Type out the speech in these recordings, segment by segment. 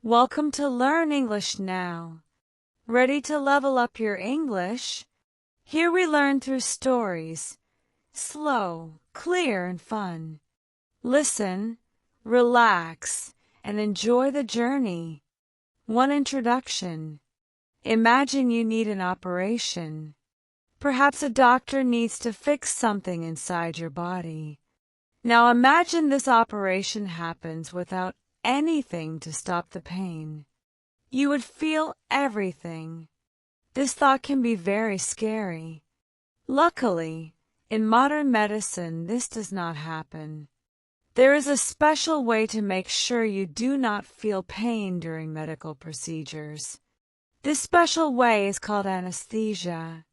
Welcome to Learn English Now. Ready to level up your English? Here we learn through stories. Slow, clear, and fun. Listen, relax, and enjoy the journey. One introduction. Imagine you need an operation. Perhaps a doctor needs to fix something inside your body. Now imagine this operation happens without anything to stop the pain. You would feel everything. This thought can be very scary. Luckily, in modern medicine, this does not happen. There is a special way to make sure you do not feel pain during medical procedures. This special way is called anesthesia.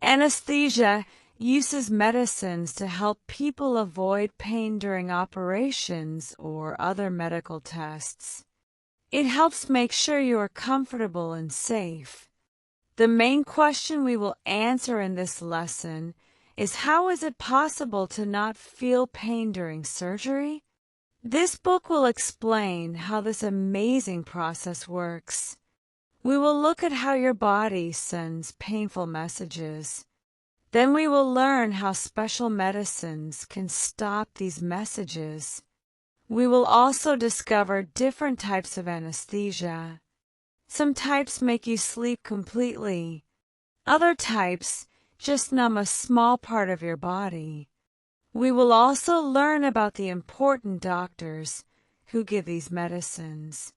Anesthesia uses medicines to help people avoid pain during operations or other medical tests. It helps make sure you are comfortable and safe. The main question we will answer in this lesson is, how is it possible to not feel pain during surgery? This book will explain how this amazing process works. We will look at how your body sends painful messages. Then we will learn how special medicines can stop these messages. We will also discover different types of anesthesia. Some types make you sleep completely. Other types just numb a small part of your body. We will also learn about the important doctors who give these medicines.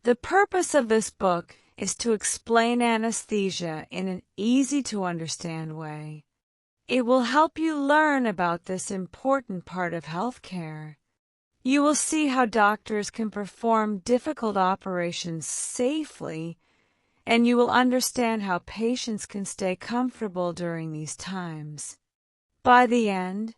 The purpose of this book is to explain anesthesia in an easy-to-understand way. It will help you learn about this important part of healthcare. You will see how doctors can perform difficult operations safely, and you will understand how patients can stay comfortable during these times. By the end,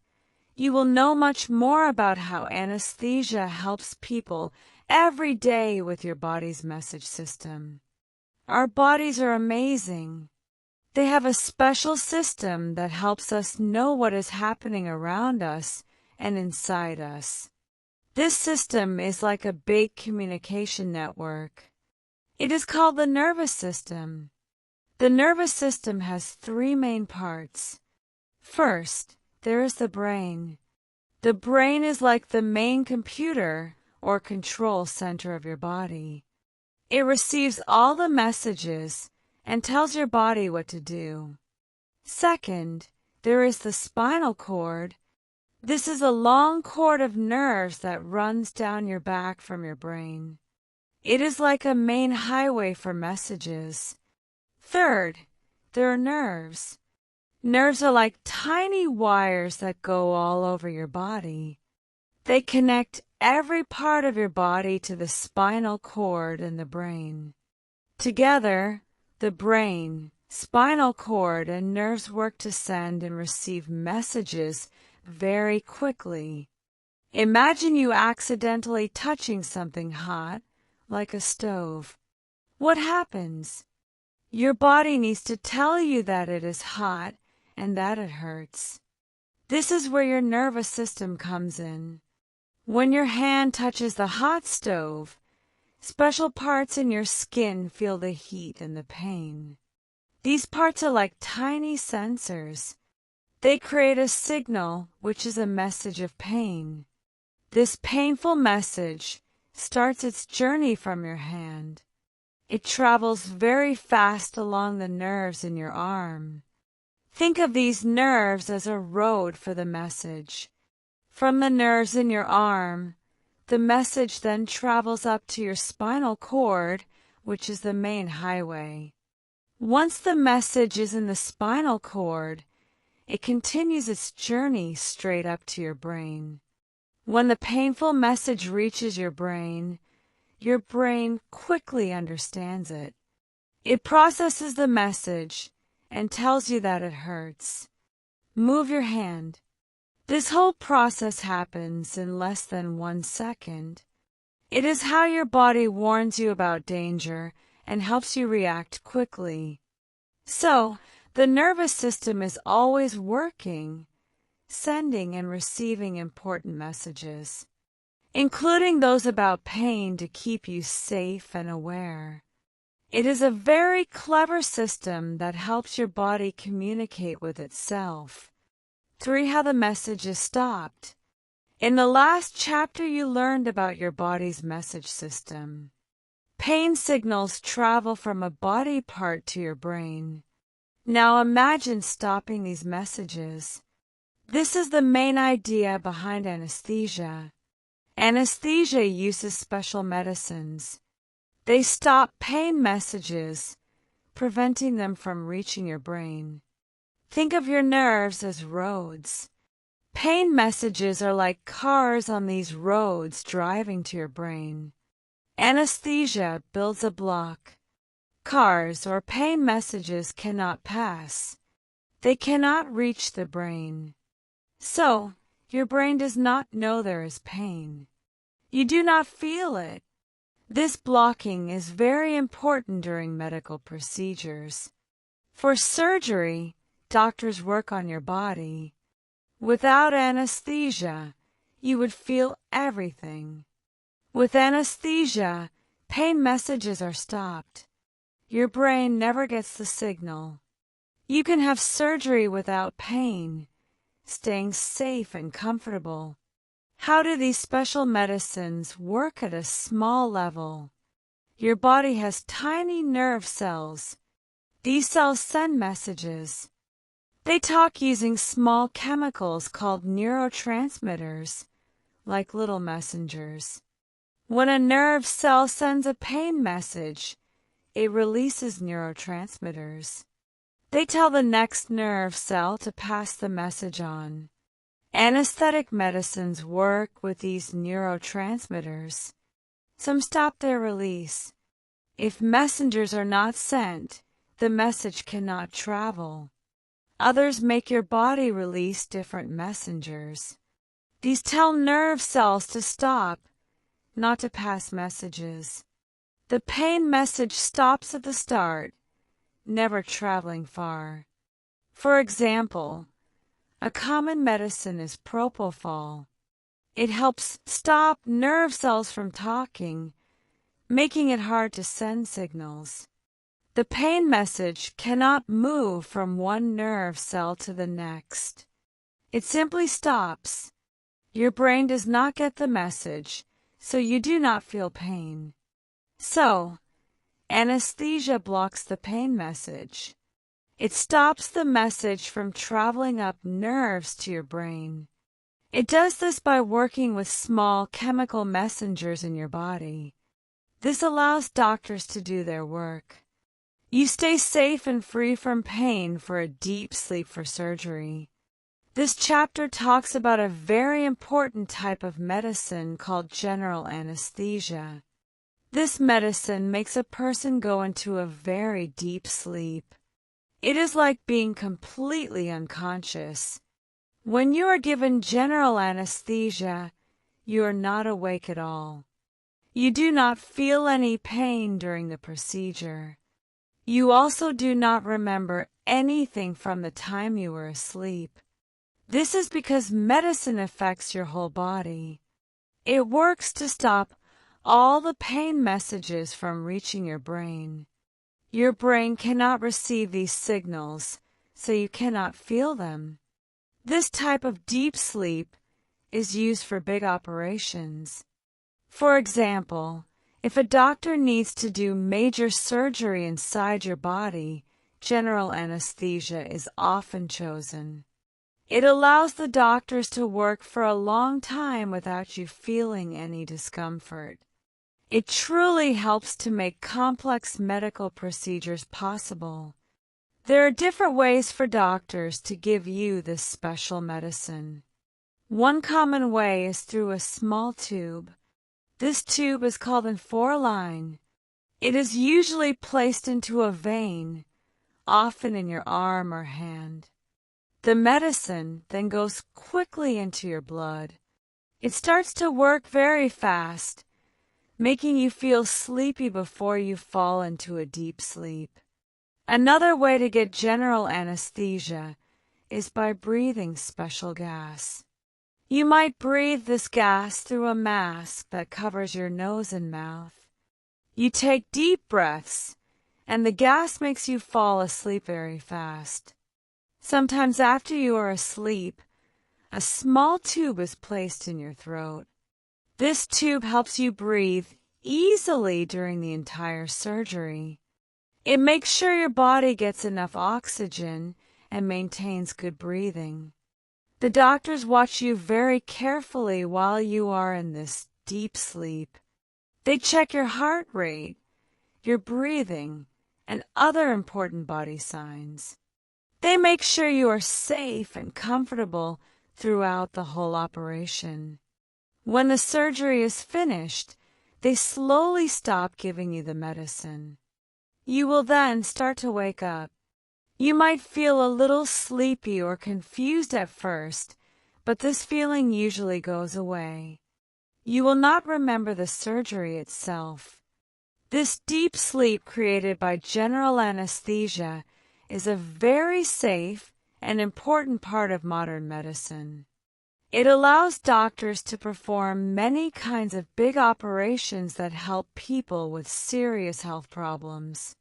you will know much more about how anesthesia helps people every day with your body's message system. Our bodies are amazing. They have a special system that helps us know what is happening around us and inside us. This system is like a big communication network. It is called the nervous system. The nervous system has three main parts. First, there is the brain. The brain is like the main computer or control center of your body. It receives all the messages and tells your body what to do. Second, there is the spinal cord. This is a long cord of nerves that runs down your back from your brain. It is like a main highway for messages. Third, there are nerves. Nerves are like tiny wires that go all over your body. They connect every part of your body to the spinal cord and the brain. Together, the brain, spinal cord, and nerves work to send and receive messages very quickly. Imagine you accidentally touching something hot, like a stove. What happens? Your body needs to tell you that it is hot and that it hurts. This is where your nervous system comes in. When your hand touches the hot stove, special parts in your skin feel the heat and the pain. These parts are like tiny sensors. They create a signal, which is a message of pain. This painful message starts its journey from your hand. It travels very fast along the nerves in your arm. Think of these nerves as a road for the message. From the nerves in your arm, the message then travels up to your spinal cord, which is the main highway. Once the message is in the spinal cord, it continues its journey straight up to your brain. When the painful message reaches your brain quickly understands it. It processes the message and tells you that it hurts. Move your hand. This whole process happens in less than 1 second. It is how your body warns you about danger and helps you react quickly. So, the nervous system is always working, sending and receiving important messages. including those about pain to keep you safe and aware. It is a very clever system that helps your body communicate with itself. 3. How the message is stopped. In the last chapter you learned about your body's message system. Pain signals travel from a body part to your brain. Now imagine stopping these messages. This is the main idea behind anesthesia. Anesthesia uses special medicines. They stop pain messages, preventing them from reaching your brain. Think of your nerves as roads. Pain messages are like cars on these roads driving to your brain. Anesthesia builds a block. Cars or pain messages cannot pass. They cannot reach the brain. So, your brain does not know there is pain. You do not feel it. This blocking is very important during medical procedures. For surgery, doctors work on your body. Without anesthesia, you would feel everything. With anesthesia, pain messages are stopped. Your brain never gets the signal. You can have surgery without pain, staying safe and comfortable. How do these special medicines work at a small level? Your body has tiny nerve cells. These cells send messages. They talk using small chemicals called neurotransmitters, like little messengers. When a nerve cell sends a pain message, it releases neurotransmitters. They tell the next nerve cell to pass the message on. Anesthetic medicines work with these neurotransmitters. Some stop their release. If messengers are not sent, the message cannot travel. Others make your body release different messengers. These tell nerve cells to stop, not to pass messages. The pain message stops at the start, never traveling far. For example, a common medicine is propofol. It helps stop nerve cells from talking, making it hard to send signals. The pain message cannot move from one nerve cell to the next. It simply stops. Your brain does not get the message, so you do not feel pain. So, anesthesia blocks the pain message. It stops the message from traveling up nerves to your brain. It does this by working with small chemical messengers in your body. This allows doctors to do their work. You stay safe and free from pain for a deep sleep for surgery. This chapter talks about a very important type of medicine called general anesthesia. This medicine makes a person go into a very deep sleep. It is like being completely unconscious. When you are given general anesthesia, you are not awake at all. You do not feel any pain during the procedure. You also do not remember anything from the time you were asleep. This is because medicine affects your whole body. It works to stop all the pain messages from reaching your brain. Your brain cannot receive these signals, so you cannot feel them. This type of deep sleep is used for big operations. For example, if a doctor needs to do major surgery inside your body, general anesthesia is often chosen. It allows the doctors to work for a long time without you feeling any discomfort. It truly helps to make complex medical procedures possible. There are different ways for doctors to give you this special medicine. One common way is through a small tube. This tube is called an 4-line. It is usually placed into a vein, often in your arm or hand. The medicine then goes quickly into your blood. It starts to work very fast, making you feel sleepy before you fall into a deep sleep. Another way to get general anesthesia is by breathing special gas. You might breathe this gas through a mask that covers your nose and mouth. You take deep breaths, and the gas makes you fall asleep very fast. Sometimes after you are asleep, a small tube is placed in your throat. This tube helps you breathe easily during the entire surgery. It makes sure your body gets enough oxygen and maintains good breathing. The doctors watch you very carefully while you are in this deep sleep. They check your heart rate, your breathing, and other important body signs. They make sure you are safe and comfortable throughout the whole operation. When the surgery is finished, they slowly stop giving you the medicine. You will then start to wake up. You might feel a little sleepy or confused at first, but this feeling usually goes away. You will not remember the surgery itself. This deep sleep created by general anesthesia is a very safe and important part of modern medicine. It allows doctors to perform many kinds of big operations that help people with serious health problems.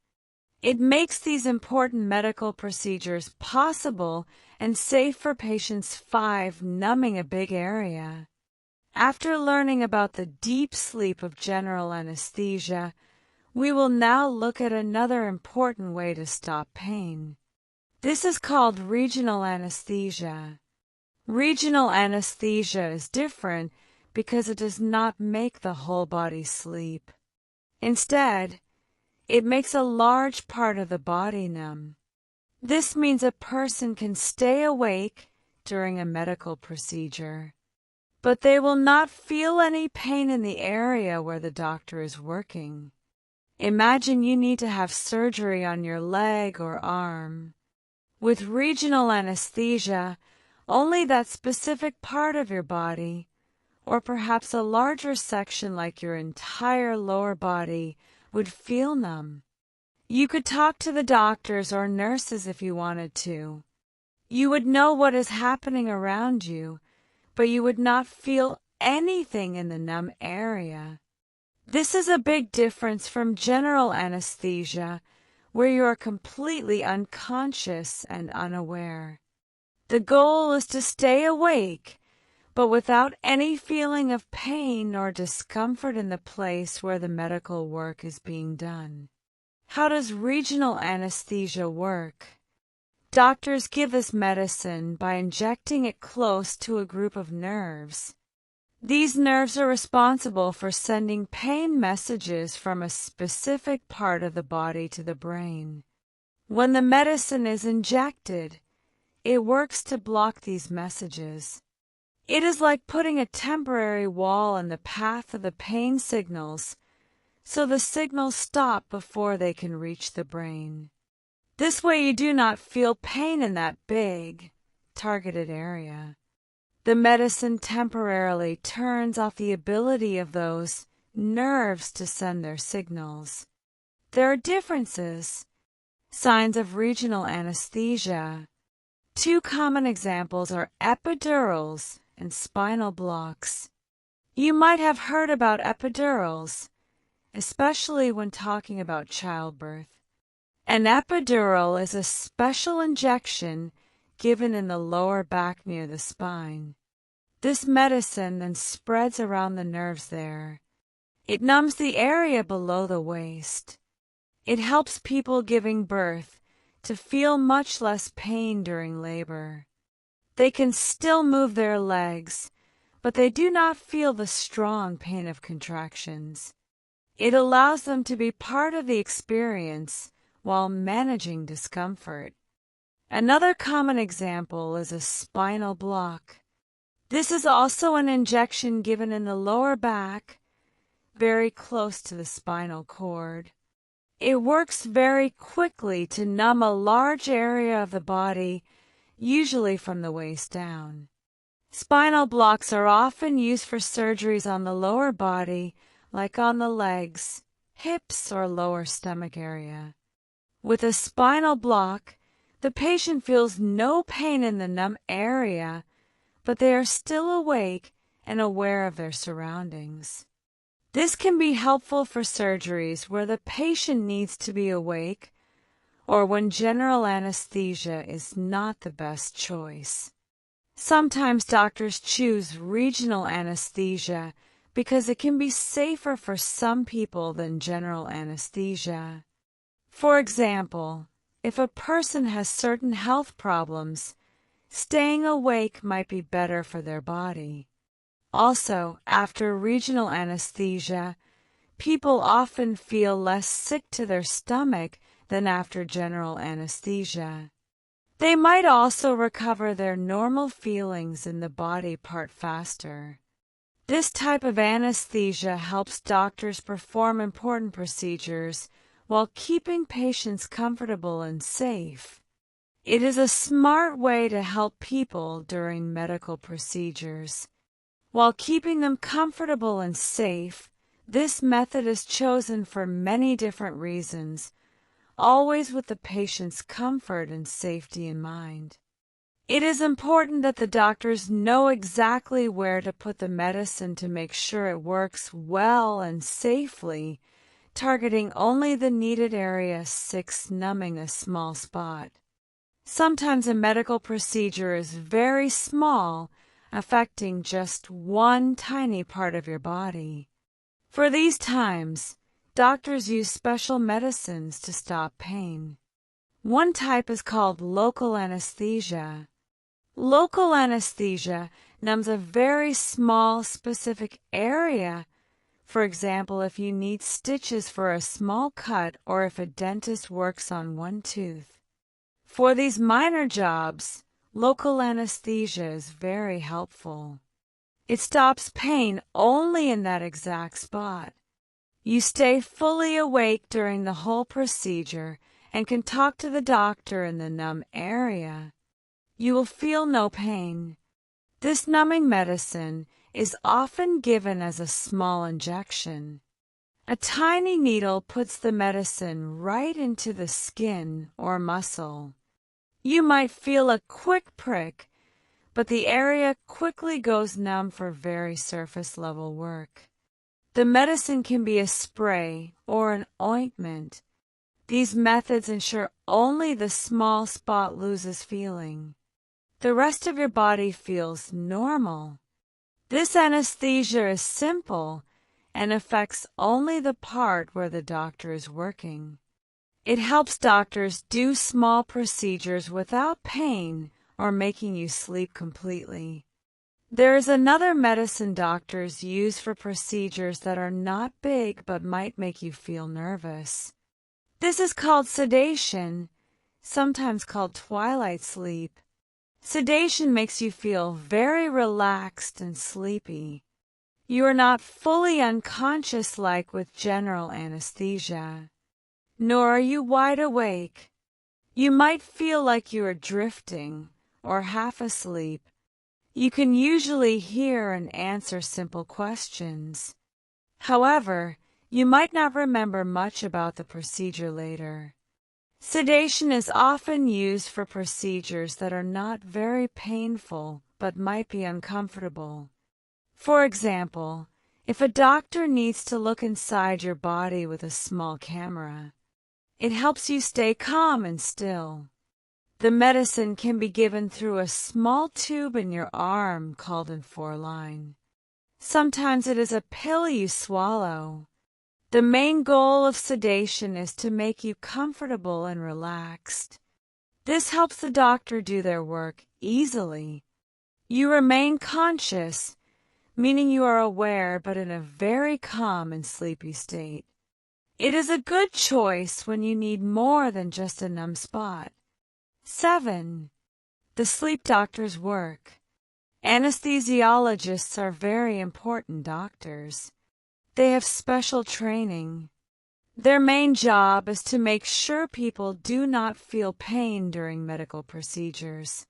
It makes these important medical procedures possible and safe for patients 5 numbing a big area. After learning about the deep sleep of general anesthesia, we will now look at another important way to stop pain. This is called regional anesthesia. Regional anesthesia is different because it does not make the whole body sleep. Instead, it makes a large part of the body numb. This means a person can stay awake during a medical procedure, but they will not feel any pain in the area where the doctor is working. Imagine you need to have surgery on your leg or arm. With regional anesthesia, only that specific part of your body, or perhaps a larger section like your entire lower body, would feel numb. You could talk to the doctors or nurses if you wanted to. You would know what is happening around you, but you would not feel anything in the numb area. This is a big difference from general anesthesia, where you are completely unconscious and unaware. The goal is to stay awake, but without any feeling of pain or discomfort in the place where the medical work is being done. How does regional anesthesia work? Doctors give this medicine by injecting it close to a group of nerves. These nerves are responsible for sending pain messages from a specific part of the body to the brain. When the medicine is injected, it works to block these messages. It is like putting a temporary wall in the path of the pain signals, so the signals stop before they can reach the brain. This way you do not feel pain in that big, targeted area. The medicine temporarily turns off the ability of those nerves to send their signals. There are differences. Signs of regional anesthesia. 2 common examples are epidurals and spinal blocks. You might have heard about epidurals, especially when talking about childbirth. An epidural is a special injection given in the lower back near the spine. This medicine then spreads around the nerves there. It numbs the area below the waist. It helps people giving birth to feel much less pain during labor. They can still move their legs, but they do not feel the strong pain of contractions. It allows them to be part of the experience while managing discomfort. Another common example is a spinal block. This is also an injection given in the lower back, very close to the spinal cord. It works very quickly to numb a large area of the body, usually from the waist down. Spinal blocks are often used for surgeries on the lower body, like on the legs, hips, or lower stomach area. With a spinal block, the patient feels no pain in the numb area, but they are still awake and aware of their surroundings. This can be helpful for surgeries where the patient needs to be awake or when general anesthesia is not the best choice. Sometimes doctors choose regional anesthesia because it can be safer for some people than general anesthesia. For example, if a person has certain health problems, staying awake might be better for their body. Also, after regional anesthesia, people often feel less sick to their stomach than after general anesthesia. They might also recover their normal feelings in the body part faster. This type of anesthesia helps doctors perform important procedures while keeping patients comfortable and safe. It is a smart way to help people during medical procedures. While keeping them comfortable and safe, this method is chosen for many different reasons, always with the patient's comfort and safety in mind. It is important that the doctors know exactly where to put the medicine to make sure it works well and safely, targeting only the needed area, numbing a small spot. Sometimes a medical procedure is very small, affecting just one tiny part of your body. For these times, doctors use special medicines to stop pain. One type is called local anesthesia. Local anesthesia numbs a very small, specific area. For example, if you need stitches for a small cut or if a dentist works on one tooth. For these minor jobs, local anesthesia is very helpful. It stops pain only in that exact spot. You stay fully awake during the whole procedure and can talk to the doctor in the numb area. You will feel no pain. This numbing medicine is often given as a small injection. A tiny needle puts the medicine right into the skin or muscle. You might feel a quick prick, but the area quickly goes numb for very surface-level work. The medicine can be a spray or an ointment. These methods ensure only the small spot loses feeling. The rest of your body feels normal. This anesthesia is simple and affects only the part where the doctor is working. It helps doctors do small procedures without pain or making you sleep completely. There is another medicine doctors use for procedures that are not big but might make you feel nervous. This is called sedation, sometimes called twilight sleep. Sedation makes you feel very relaxed and sleepy. You are not fully unconscious like with general anesthesia, nor are you wide awake. You might feel like you are drifting or half asleep. You can usually hear and answer simple questions. However, you might not remember much about the procedure later. Sedation is often used for procedures that are not very painful but might be uncomfortable. For example, if a doctor needs to look inside your body with a small camera, it helps you stay calm and still. The medicine can be given through a small tube in your arm called an 4-line. Sometimes it is a pill you swallow. The main goal of sedation is to make you comfortable and relaxed. This helps the doctor do their work easily. You remain conscious, meaning you are aware but in a very calm and sleepy state. It is a good choice when you need more than just a numb spot. 7. The sleep doctor's work. Anesthesiologists are very important doctors. They have special training. Their main job is to make sure people do not feel pain during medical procedures.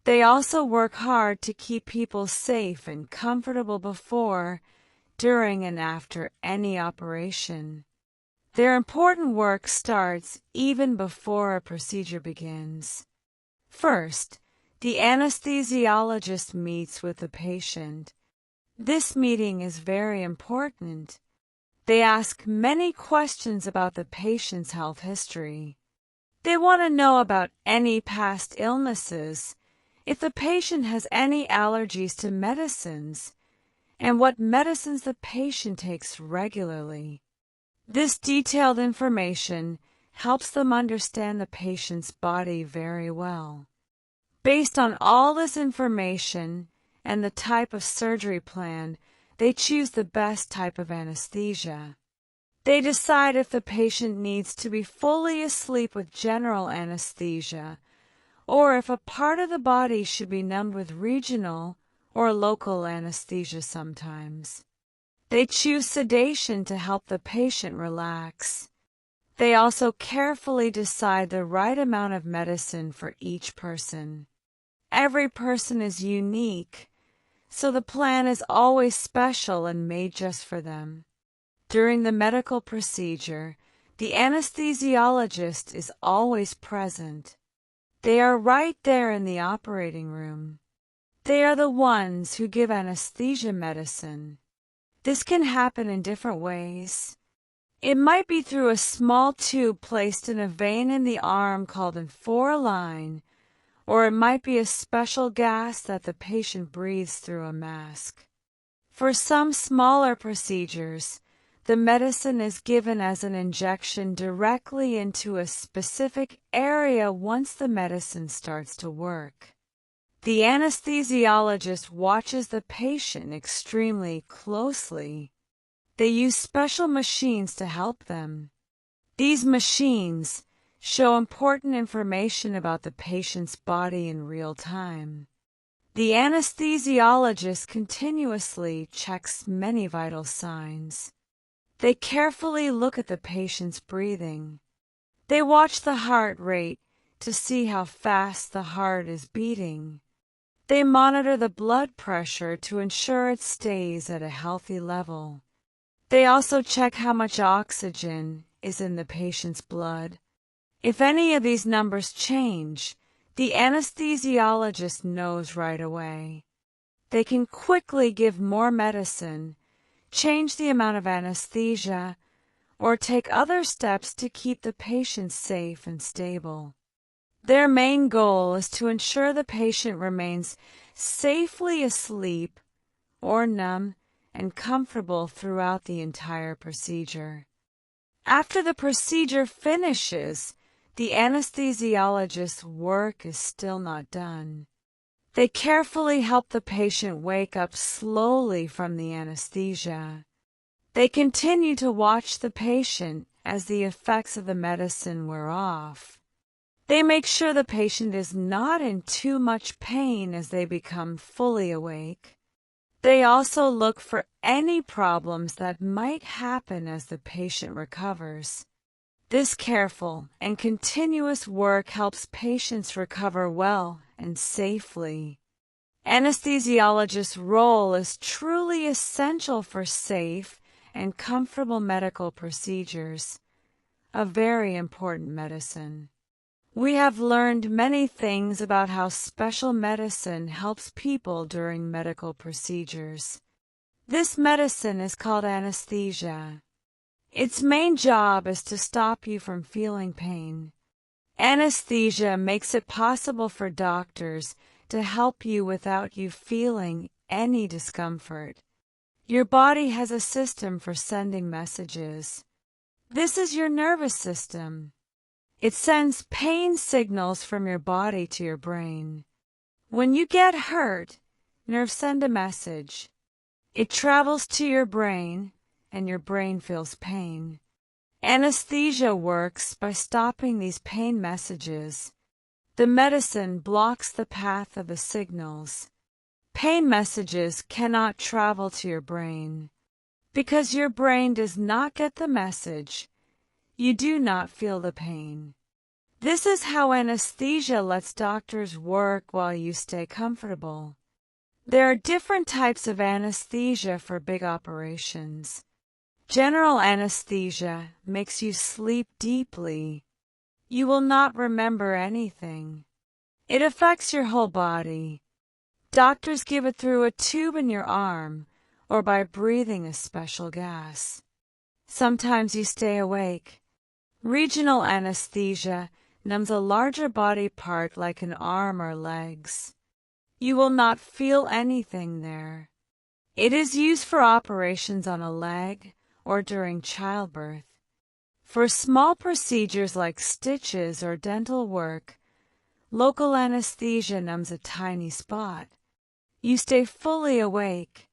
They also work hard to keep people safe and comfortable before, during, and after any operation. Their important work starts even before a procedure begins. First, The anesthesiologist meets with the patient. This meeting is very important. They ask many questions about the patient's health history. They want to know about any past illnesses, if the patient has any allergies to medicines, and what medicines the patient takes regularly. This detailed information helps them understand the patient's body very well. Based on all this information and the type of surgery plan, they choose the best type of anesthesia. They decide if the patient needs to be fully asleep with general anesthesia, or if a part of the body should be numbed with regional or local anesthesia sometimes. They choose sedation to help the patient relax. They also carefully decide the right amount of medicine for each person. Every person is unique, so the plan is always special and made just for them. During the medical procedure, the anesthesiologist is always present. They are right there in the operating room. They are the ones who give anesthesia medicine. This can happen in different ways. It might be through a small tube placed in a vein in the arm called an four-line, or it might be a special gas that the patient breathes through a mask. For some smaller procedures, the medicine is given as an injection directly into a specific area once the medicine starts to work. The anesthesiologist watches the patient extremely closely. They use special machines to help them. These machines show important information about the patient's body in real time. The anesthesiologist continuously checks many vital signs. They carefully look at the patient's breathing. They watch the heart rate to see how fast the heart is beating. They monitor the blood pressure to ensure it stays at a healthy level. They also check how much oxygen is in the patient's blood. If any of these numbers change, the anesthesiologist knows right away. They can quickly give more medicine, change the amount of anesthesia, or take other steps to keep the patient safe and stable. Their main goal is to ensure the patient remains safely asleep or numb and comfortable throughout the entire procedure. After the procedure finishes, the anesthesiologist's work is still not done. They carefully help the patient wake up slowly from the anesthesia. They continue to watch the patient as the effects of the medicine wear off. They make sure the patient is not in too much pain as they become fully awake. They also look for any problems that might happen as the patient recovers. This careful and continuous work helps patients recover well and safely. Anesthesiologist's role is truly essential for safe and comfortable medical procedures, a very important medicine. We have learned many things about how special medicine helps people during medical procedures. This medicine is called anesthesia. Its main job is to stop you from feeling pain. Anesthesia makes it possible for doctors to help you without you feeling any discomfort. Your body has a system for sending messages. This is your nervous system. It sends pain signals from your body to your brain. When you get hurt, nerves send a message. It travels to your brain, and your brain feels pain. Anesthesia works by stopping these pain messages. The medicine blocks the path of the signals. Pain messages cannot travel to your brain. Because your brain does not get the message, you do not feel the pain. This is how anesthesia lets doctors work while you stay comfortable. There are different types of anesthesia for big operations. General anesthesia makes you sleep deeply. You will not remember anything. It affects your whole body. Doctors give it through a tube in your arm or by breathing a special gas. Sometimes you stay awake. Regional anesthesia numbs a larger body part like an arm or legs. You will not feel anything there. It is used for operations on a leg or during childbirth. For small procedures like stitches or dental work, local anesthesia numbs a tiny spot. You stay fully awake.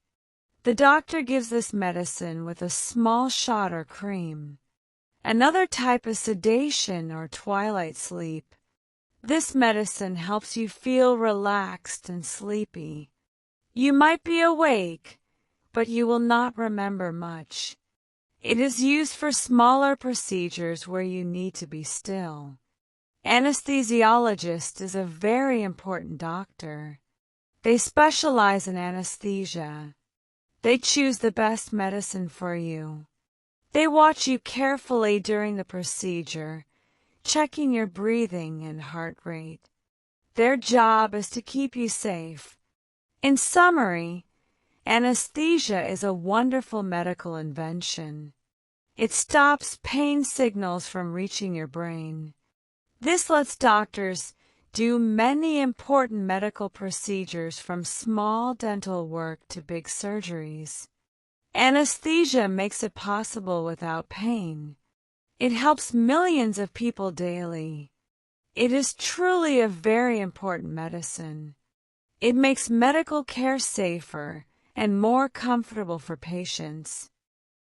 The doctor gives this medicine with a small shot or cream. Another type is sedation or twilight sleep. This medicine helps you feel relaxed and sleepy. You might be awake, but you will not remember much. It is used for smaller procedures where you need to be still. Anesthesiologist is a very important doctor. They specialize in anesthesia. They choose the best medicine for you. They watch you carefully during the procedure, checking your breathing and heart rate. Their job is to keep you safe. In summary, anesthesia is a wonderful medical invention. It stops pain signals from reaching your brain. This lets doctors do many important medical procedures from small dental work to big surgeries. Anesthesia makes it possible without pain. It helps millions of people daily. It is truly a very important medicine. It makes medical care safer and more comfortable for patients.